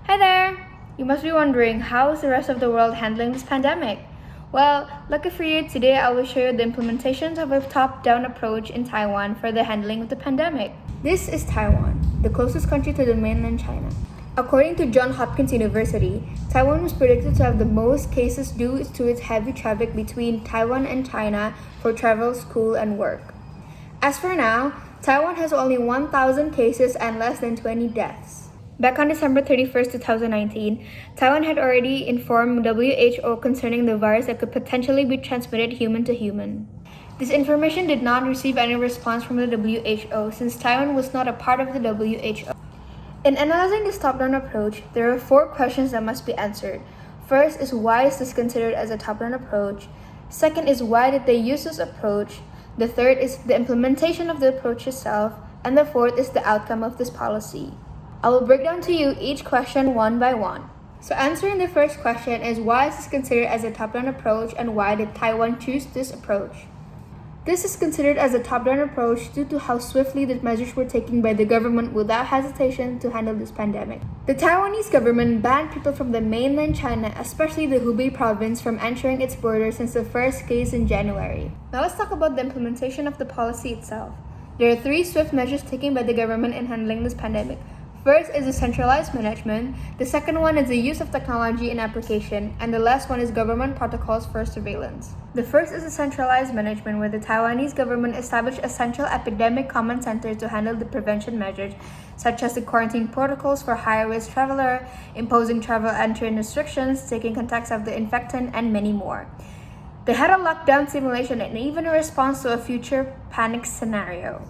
Hi there! You must be wondering, how is the rest of the world handling this pandemic? Well, lucky for you, today I will show you the implementations of a top-down approach in Taiwan for the handling of the pandemic. This is Taiwan, the closest country to the mainland China. According to Johns Hopkins University, Taiwan was predicted to have the most cases due to its heavy traffic between Taiwan and China for travel, school, and work. As for now, Taiwan has only 1,000 cases and less than 20 deaths. Back on December 31st, 2019, Taiwan had already informed WHO concerning the virus that could potentially be transmitted human to human. This information did not receive any response from the WHO since Taiwan was not a part of the WHO. In analyzing this top-down approach, there are 4 questions that must be answered. First is, why is this considered as a top-down approach? Second is, why did they use this approach? The third is the implementation of the approach itself. And the fourth is the outcome of this policy. I will break down to you each question one by one. So answering the first question is, why is this considered as a top-down approach and why did Taiwan choose this approach? This is considered as a top-down approach due to how swiftly the measures were taken by the government without hesitation to handle this pandemic. The Taiwanese government banned people from the mainland China, especially the Hubei province, from entering its borders since the first case in January. Now let's talk about the implementation of the policy itself. There are 3 swift measures taken by the government in handling this pandemic. First is the centralized management, the second one is the use of technology in application, and the last one is government protocols for surveillance. The first is the centralized management, where the Taiwanese government established a central epidemic command center to handle the prevention measures, such as the quarantine protocols for high-risk traveler, imposing travel entry restrictions, taking contacts of the infected, and many more. They had a lockdown simulation and even a response to a future panic scenario.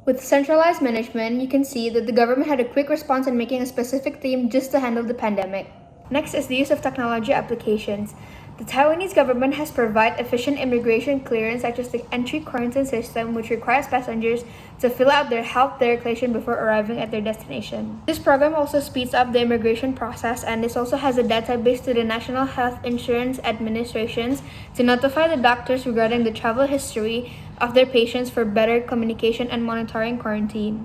With centralized management, you can see that the government had a quick response in making a specific theme just to handle the pandemic. Next is the use of technology applications. The Taiwanese government has provided efficient immigration clearance, such as the entry quarantine system, which requires passengers to fill out their health declaration before arriving at their destination. This program also speeds up the immigration process, and this also has a database to the National Health Insurance Administrations to notify the doctors regarding the travel history of their patients for better communication and monitoring quarantine.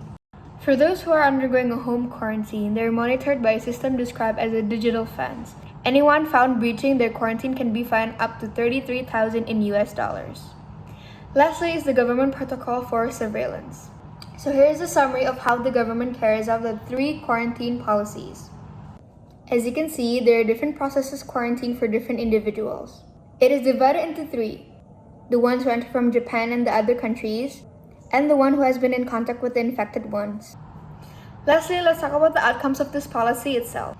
For those who are undergoing a home quarantine, they are monitored by a system described as a digital fence. Anyone found breaching their quarantine can be fined up to $33,000 in US dollars. Lastly is the government protocol for surveillance. So here is a summary of how the government carries out the 3 quarantine policies. As you can see, there are different processes quarantine for different individuals. It is divided into 3. The ones who enter from Japan and the other countries, and the one who has been in contact with the infected ones. Lastly, let's talk about the outcomes of this policy itself.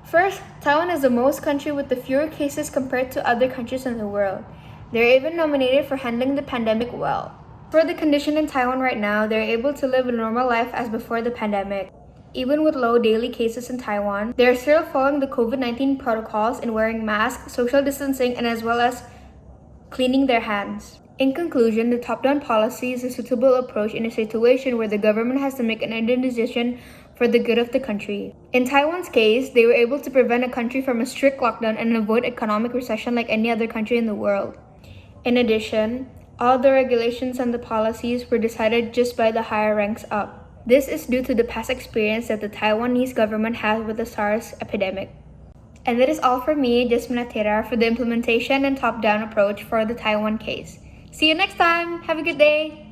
First, Taiwan is the most country with the fewer cases compared to other countries in the world. They're even nominated for handling the pandemic well. For the condition in Taiwan right now, they're able to live a normal life as before the pandemic. Even with low daily cases in Taiwan, they're still following the COVID-19 protocols in wearing masks, social distancing, and as well as cleaning their hands. In conclusion, the top-down policy is a suitable approach in a situation where the government has to make an urgent decision for the good of the country. In Taiwan's case, they were able to prevent a country from a strict lockdown and avoid economic recession like any other country in the world. In addition, all the regulations and the policies were decided just by the higher ranks up. This is due to the past experience that the Taiwanese government has with the SARS epidemic. And that is all for me, Jasmin Athira, for the implementation and top-down approach for the Taiwan case. See you next time! Have a good day!